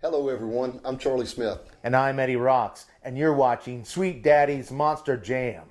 Hello everyone, I'm Charlie Smith. And I'm Eddie Rahx, and you're watching Sweet Daddy's Monster Jam.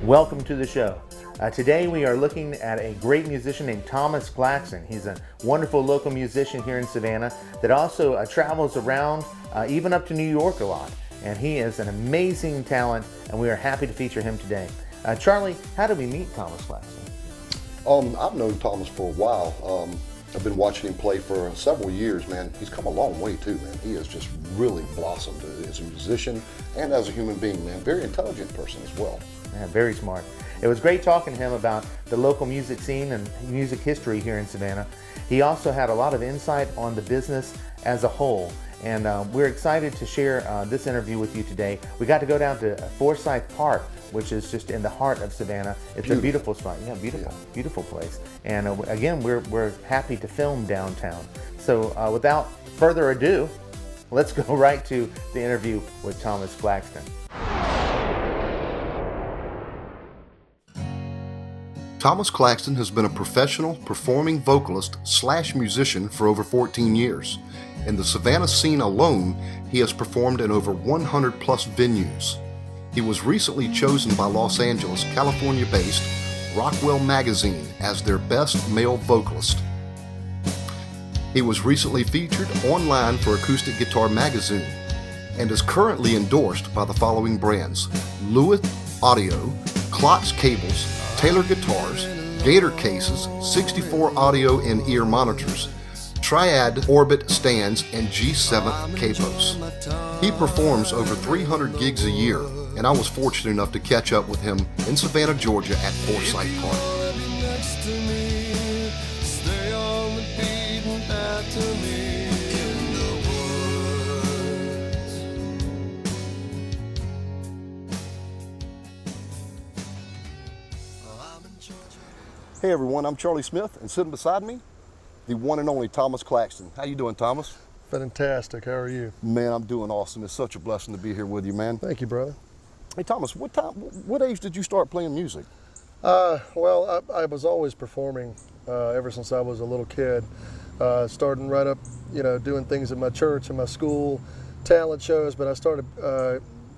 Welcome to the show. Today we are looking at a great musician named Thomas Claxton. He's a wonderful local musician here in Savannah that also travels around, even up to New York a lot. And he is an amazing talent, and we are happy to feature him today. Charlie, how did we meet Thomas Claxton? I've known Thomas for a while. I've been watching him play for several years, man. He's come a long way too, man. He has just really blossomed as a musician and as a human being, man. Very intelligent person as well. Yeah, very smart. It was great talking to him about the local music scene and music history here in Savannah. He also had a lot of insight on the business as a whole, and we're excited to share this interview with you today. We got to go down to Forsyth Park, which is just in the heart of Savannah. It's a beautiful spot. Yeah, beautiful place. And again, we're happy to film downtown. So without further ado, let's go right to the interview with Thomas Claxton. Thomas Claxton has been a professional performing vocalist / musician for over 14 years. In the Savannah scene alone, he has performed in over 100 plus venues. He was recently chosen by Los Angeles, California-based Rockwell Magazine as their best male vocalist. He was recently featured online for Acoustic Guitar Magazine and is currently endorsed by the following brands: Lewis Audio, Klotz Cables, Taylor Guitars, Gator Cases, 64 Audio and Ear Monitors, Triad Orbit Stands, and G7 Capos. He performs over 300 gigs a year, and I was fortunate enough to catch up with him in Savannah, Georgia at Forsyth Park. Hey everyone, I'm Charlie Smith, and sitting beside me, the one and only Thomas Claxton. How you doing, Thomas? Fantastic. How are you? Man, I'm doing awesome. It's such a blessing to be here with you, man. Thank you, brother. Hey Thomas, what age did you start playing music? Well, I was always performing ever since I was a little kid. Starting right up, doing things at my church and my school, talent shows. But I started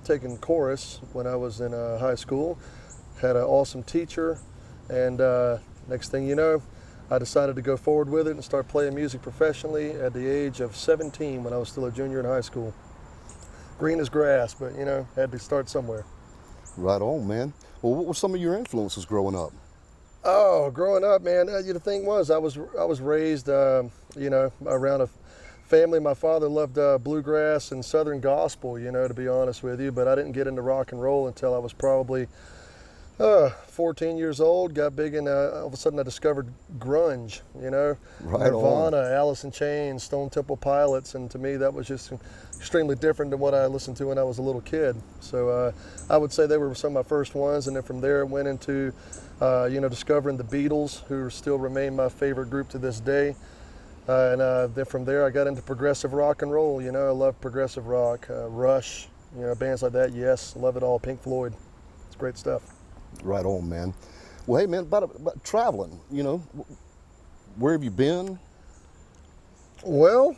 taking chorus when I was in high school. Had an awesome teacher, and next thing you know, I decided to go forward with it and start playing music professionally at the age of 17 when I was still a junior in high school. Green as grass, but had to start somewhere. Right on, man. Well, what were some of your influences growing up? Oh, growing up, man, the thing was I was raised, around a family. My father loved bluegrass and Southern gospel, to be honest with you, but I didn't get into rock and roll until I was probably 14 years old. Got big, and all of a sudden I discovered grunge, Right Nirvana, on. Alice in Chains, Stone Temple Pilots, and to me that was just extremely different than what I listened to when I was a little kid. So I would say they were some of my first ones, and then from there it went into, discovering the Beatles, who still remain my favorite group to this day. And then from there I got into progressive rock and roll. I love progressive rock, Rush, bands like that. Yes, love it all. Pink Floyd, it's great stuff. Right on, man. Well, hey, man, about traveling, where have you been? Well,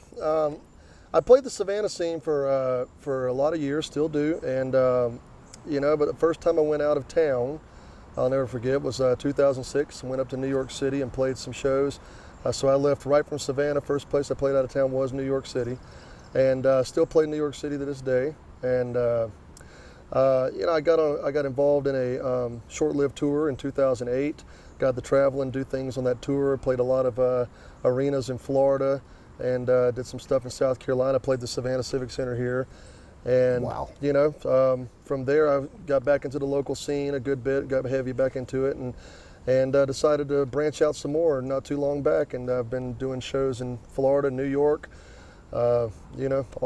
I played the Savannah scene for a lot of years, still do, and but the first time I went out of town, I'll never forget, was 2006. I went up to New York City and played some shows. So I left right from Savannah. First place I played out of town was New York City, and still play New York City to this day. And I got involved in a short-lived tour in 2008. Got to travel and do things on that tour. Played a lot of arenas in Florida, and did some stuff in South Carolina. Played the Savannah Civic Center here, and Wow. From there I got back into the local scene a good bit. Got heavy back into it, and decided to branch out some more not too long back. And I've been doing shows in Florida, New York, all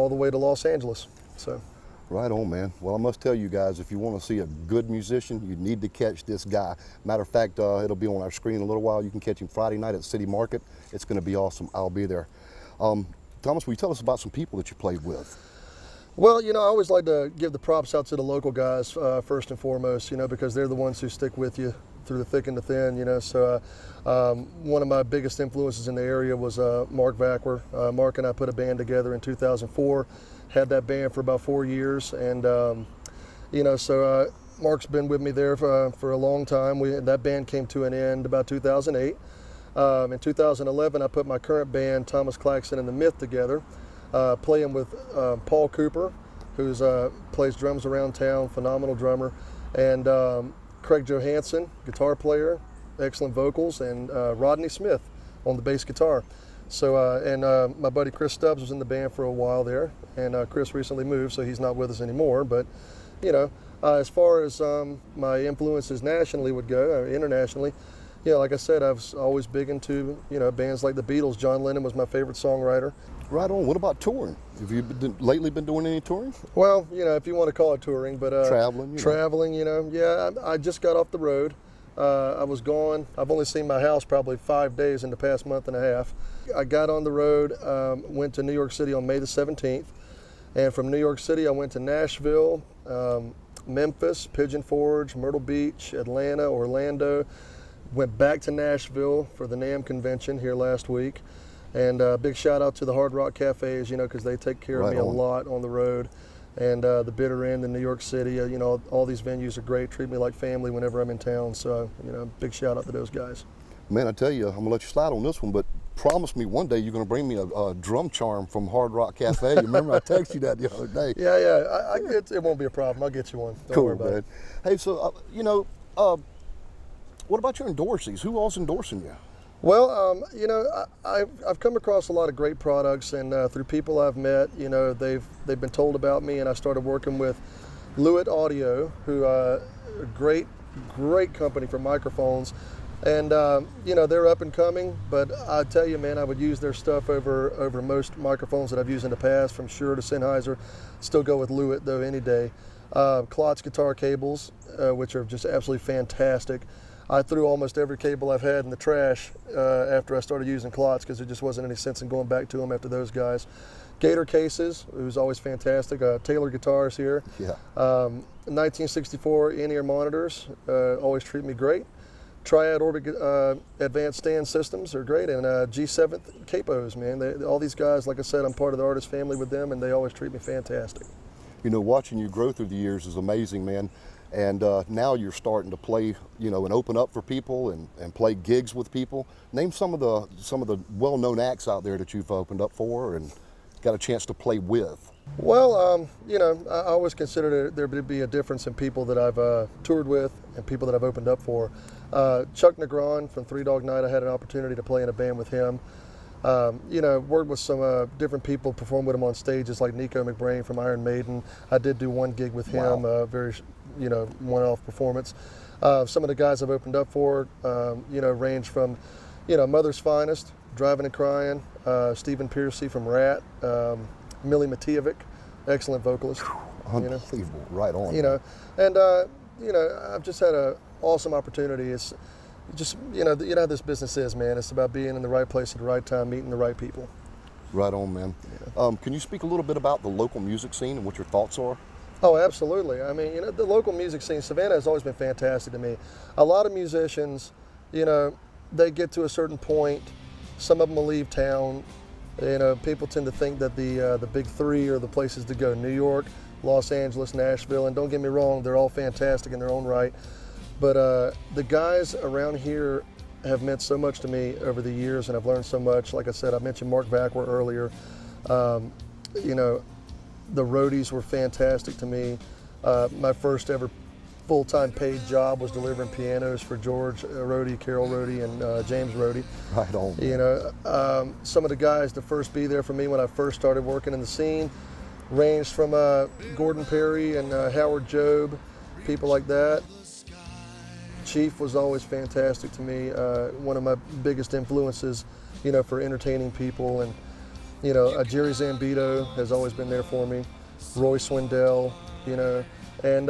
the way to Los Angeles. So. Right on, man. Well, I must tell you guys, if you want to see a good musician, you need to catch this guy. Matter of fact, it'll be on our screen in a little while. You can catch him Friday night at City Market. It's going to be awesome. I'll be there. Thomas, will you tell us about some people that you played with? Well, I always like to give the props out to the local guys first and foremost, because they're the ones who stick with you through the thick and the thin, So one of my biggest influences in the area was Mark Vackwer. Mark and I put a band together in 2004, had that band for about 4 years, and, so Mark's been with me there for a long time. That band came to an end about 2008. In 2011, I put my current band, Thomas Claxton and the Myth, together, playing with Paul Cooper, who plays drums around town, phenomenal drummer, and Craig Johansson, guitar player, excellent vocals, and Rodney Smith on the bass guitar. So, my buddy Chris Stubbs was in the band for a while there, and Chris recently moved, so he's not with us anymore. But, as far as my influences nationally would go, internationally, like I said, I was always big into, bands like the Beatles. John Lennon was my favorite songwriter. Right on. What about touring? Have you lately been doing any touring? Well, if you want to call it touring, but traveling. Traveling, yeah. I just got off the road. I was gone. I've only seen my house probably 5 days in the past month and a half. I got on the road, went to New York City on May the 17th, and from New York City I went to Nashville, Memphis, Pigeon Forge, Myrtle Beach, Atlanta, Orlando. Went back to Nashville for the NAMM convention here last week. And big shout out to the Hard Rock Cafes, because they take care of me a lot on the road. And the Bitter End in New York City, all these venues are great, treat me like family whenever I'm in town. So, big shout out to those guys. Man, I tell you, I'm going to let you slide on this one, but promise me one day you're going to bring me a drum charm from Hard Rock Cafe. You remember I texted you that the other day. Yeah. It won't be a problem. I'll get you one. Don't worry about it. Hey, so, what about your endorsees? Who all's endorsing you? Well, I've come across a lot of great products, and through people I've met, they've been told about me, and I started working with Lewitt Audio, who a great company for microphones, and they're up and coming. But I tell you, man, I would use their stuff over most microphones that I've used in the past, from Shure to Sennheiser. Still go with Lewitt though any day. Klotz guitar cables, which are just absolutely fantastic. I threw almost every cable I've had in the trash after I started using Klotz, because there just wasn't any sense in going back to them after those guys. Gator cases, it was always fantastic. Taylor guitars here. Yeah. 1964 in-ear monitors, always treat me great. Triad Orbit advanced stand systems are great, and G7 capos, man. All these guys, like I said, I'm part of the artist family with them, and they always treat me fantastic. Watching you grow through the years is amazing, man. And now you're starting to play, and open up for people and play gigs with people. Name some of the well-known acts out there that you've opened up for and got a chance to play with. Well, I always consider there to be a difference in people that I've toured with and people that I've opened up for. Chuck Negron from Three Dog Night, I had an opportunity to play in a band with him. Worked with some different people, performed with him on stages like Nico McBrain from Iron Maiden. I did do one gig with him, very one-off performance. Some of the guys I've opened up for, range from, Mother's Finest, Driving and Crying, Stephen Piercy from Rat, Millie Matiovic, excellent vocalist. Unbelievable, right on. I've just had an awesome opportunity. It's just, how this business is, man. It's about being in the right place at the right time, meeting the right people. Right on, man. Yeah. Can you speak a little bit about the local music scene and what your thoughts are? Oh, absolutely. I mean, the local music scene, Savannah has always been fantastic to me. A lot of musicians, they get to a certain point, some of them will leave town. People tend to think that the big three are the places to go: New York, Los Angeles, Nashville, and don't get me wrong, they're all fantastic in their own right. But the guys around here have meant so much to me over the years, and I've learned so much. Like I said, I mentioned Mark Vackwer earlier. The roadies were fantastic to me. My first ever full-time paid job was delivering pianos for George Roadie, Carol Roadie, and James Roadie. Right on. Some of the guys to first be there for me when I first started working in the scene ranged from Gordon Perry and Howard Jobe, people like that. Chief was always fantastic to me. One of my biggest influences, for entertaining people, and Jerry Zambito has always been there for me. Roy Swindell, you know, and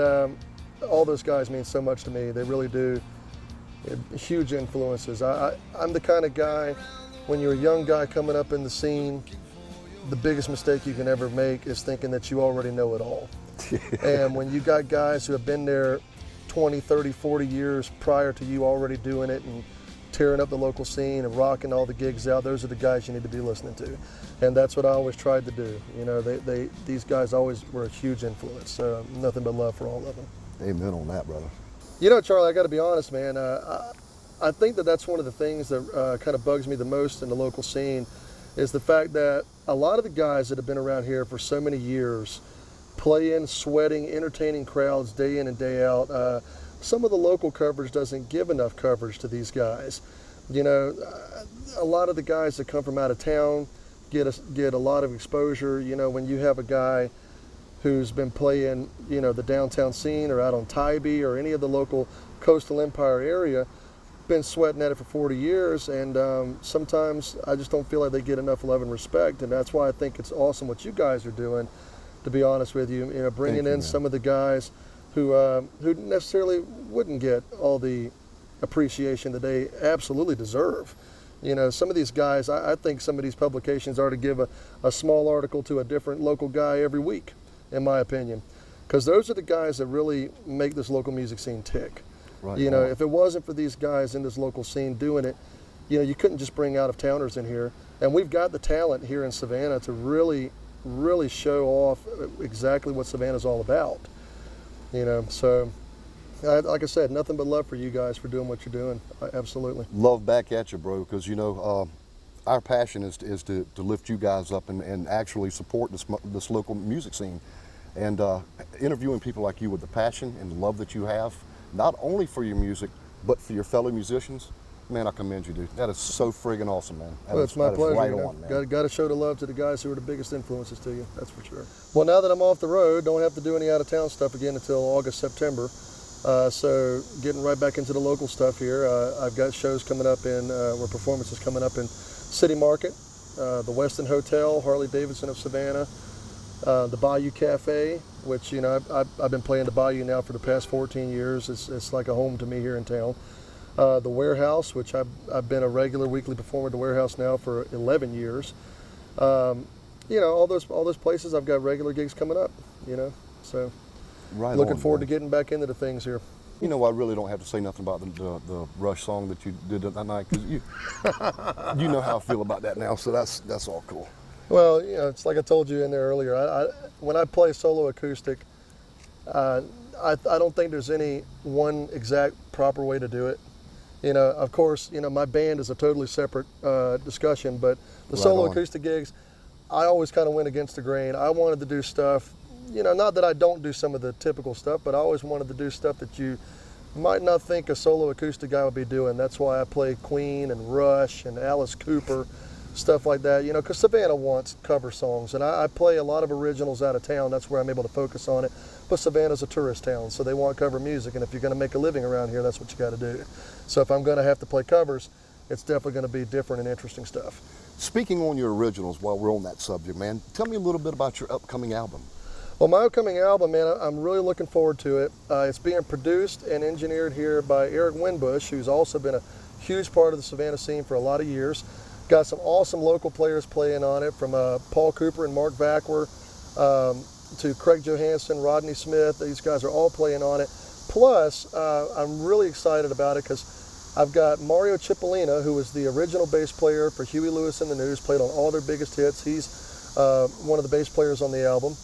all those guys mean so much to me. They really do. Huge influences. I'm the kind of guy, when you're a young guy coming up in the scene, the biggest mistake you can ever make is thinking that you already know it all. And when you got guys who have been there 20, 30, 40 years prior to you already doing it and tearing up the local scene and rocking all the gigs out, those are the guys you need to be listening to. And that's what I always tried to do. You know, these guys always were a huge influence. So nothing but love for all of them. Amen on that, brother. You know, Charlie, I got to be honest, man. I think that's one of the things that kind of bugs me the most in the local scene is the fact that a lot of the guys that have been around here for so many years, playing, sweating, entertaining crowds day in and day out, some of the local coverage doesn't give enough coverage to these guys. You know, a lot of the guys that come from out of town get a lot of exposure. You know, when you have a guy who's been playing, you know, the downtown scene or out on Tybee or any of the local coastal empire area, been sweating at it for 40 years, and sometimes I just don't feel like they get enough love and respect, and that's why I think it's awesome what you guys are doing, to be honest with you. You know, bringing in some of the guys who necessarily wouldn't get all the appreciation that they absolutely deserve. You know, some of these guys, I think some of these publications are to give a small article to a different local guy every week, in my opinion, because those are the guys that really make this local music scene tick. Right. You know, if it wasn't for these guys in this local scene doing it, you know, you couldn't just bring out-of-towners in here. And we've got the talent here in Savannah to really, really show off exactly what Savannah's all about. You know, so like I said, nothing but love for you guys for doing what you're doing. Absolutely. Love back at you, bro, because, you know, our passion is to lift you guys up and actually support this local music scene. And interviewing people like you with the passion and the love that you have, not only for your music, but for your fellow musicians, man, I commend you, dude. That is so friggin' awesome, man. Well, it's my pleasure. Right on, man. Got to show the love to the guys who are the biggest influences to you, that's for sure. Well, now that I'm off the road, don't have to do any out-of-town stuff again until August, September. So getting right back into the local stuff here. I've got shows coming up or performances coming up in City Market, the Westin Hotel, Harley Davidson of Savannah, the Bayou Cafe, which, you know, I've been playing the Bayou now for the past 14 years. It's like a home to me here in town. The Warehouse, which I've been a regular weekly performer at the Warehouse now for 11 years. You know, all those places I've got regular gigs coming up, you know, so looking forward to getting back into the things here. You know, I really don't have to say nothing about the Rush song that you did that night, because you know how I feel about that now, so that's all cool. Well, you know, it's like I told you in there earlier. When I play solo acoustic, I don't think there's any one exact proper way to do it. You know, of course, you know, my band is a totally separate discussion, but the solo acoustic gigs, I always kind of went against the grain. I wanted to do stuff, you know, not that I don't do some of the typical stuff, but I always wanted to do stuff that you might not think a solo acoustic guy would be doing. That's why I play Queen and Rush and Alice Cooper, stuff like that, you know, because Savannah wants cover songs, and I play a lot of originals out of town. That's where I'm able to focus on it. But Savannah's a tourist town, so they want cover music, and if you're going to make a living around here, that's what you got to do. So if I'm going to have to play covers, it's definitely going to be different and interesting stuff. Speaking on your originals, while we're on that subject, man, tell me a little bit about your upcoming album. Well, my upcoming album, man, I'm really looking forward to it. It's being produced and engineered here by Eric Winbush, who's also been a huge part of the Savannah scene for a lot of years. Got some awesome local players playing on it, from Paul Cooper and Mark Vackwer to Craig Johansson, Rodney Smith. These guys are all playing on it. Plus, I'm really excited about it because I've got Mario Cipollina, who was the original bass player for Huey Lewis and the News, played on all their biggest hits. He's one of the bass players on the album.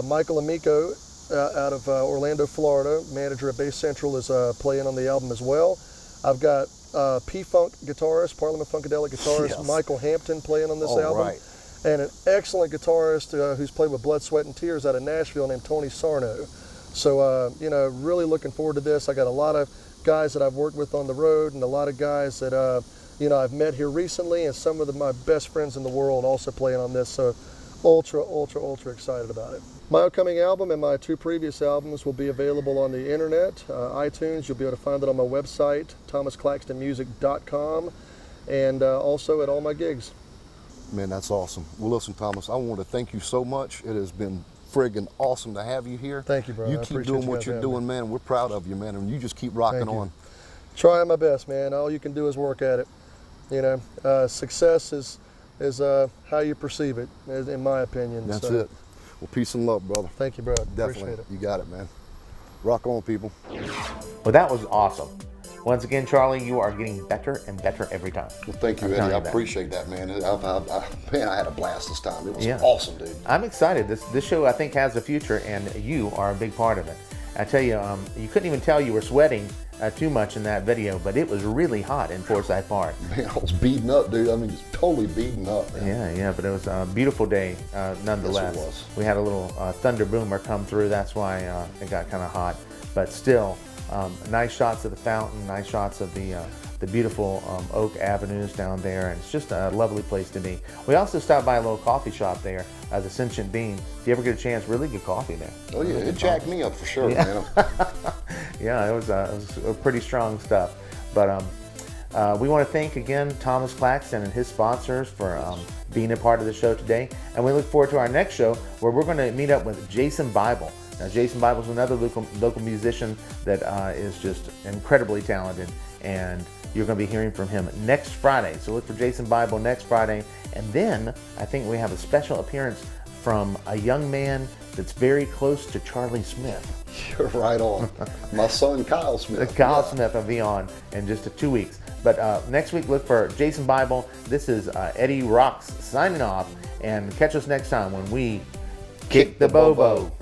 Michael Amico out of Orlando, Florida, manager at Bass Central, is playing on the album as well. I've got P-Funk guitarist, Parliament Funkadelic guitarist, Michael Hampton playing on this album. Right. And an excellent guitarist who's played with Blood, Sweat, and Tears out of Nashville named Tony Sarno. So, you know, really looking forward to this. I got a lot of guys that I've worked with on the road, and a lot of guys that, you know, I've met here recently, and some of my best friends in the world also playing on this. So ultra, ultra, ultra excited about it. My upcoming album and my 2 previous albums will be available on the internet, iTunes. You'll be able to find it on my website, thomasclaxtonmusic.com, and also at all my gigs. Man, that's awesome. Well, listen, Thomas, I want to thank you so much. It has been friggin' awesome to have you here. Thank you, bro. You I keep appreciate doing you what guys you're having me. doing, man. We're proud of you, man. And you just keep rocking Thank you. on. Trying my best, man. All you can do is work at it. You know, success is how you perceive it, in my opinion. That's So, it. Well, peace and love, brother. Thank you, bro. Definitely. Appreciate it. You got it, man. Rock on, people. Well, that was awesome. Once again, Charlie, you are getting better and better every time. Well, thank you, I'm Eddie. telling I you that. appreciate that, man. Man, I had a blast this time. It was Yeah. awesome, dude. I'm excited. This show, I think, has a future, and you are a big part of it. I tell you, you couldn't even tell you were sweating too much in that video, but it was really hot in Forsyth Park. Man, I was beating up, dude. I mean, just totally beating up, man. Yeah, but it was a beautiful day nonetheless. Yes, it was. We had a little thunder boomer come through. That's why it got kind of hot. But still, nice shots of the fountain, nice shots of the beautiful oak avenues down there, and it's just a lovely place to be. We also stopped by a little coffee shop there, the Sentient Bean. If you ever get a chance, really good coffee there. Oh, yeah, it jacked me up for sure, Yeah. man. Yeah, it was pretty strong stuff. But we want to thank again Thomas Claxton and his sponsors for being a part of the show today. And we look forward to our next show where we're going to meet up with Jason Bible. Now, Jason Bible is another local musician that is just incredibly talented, and you're going to be hearing from him next Friday. So look for Jason Bible next Friday. And then I think we have a special appearance from a young man that's very close to Charlie Smith. You're right on. My son, Kyle Smith. Kyle Yeah. Smith will be on in just 2 weeks. But next week, look for Jason Bible. This is Eddie Rahx signing off. And catch us next time when we kick the Bobo.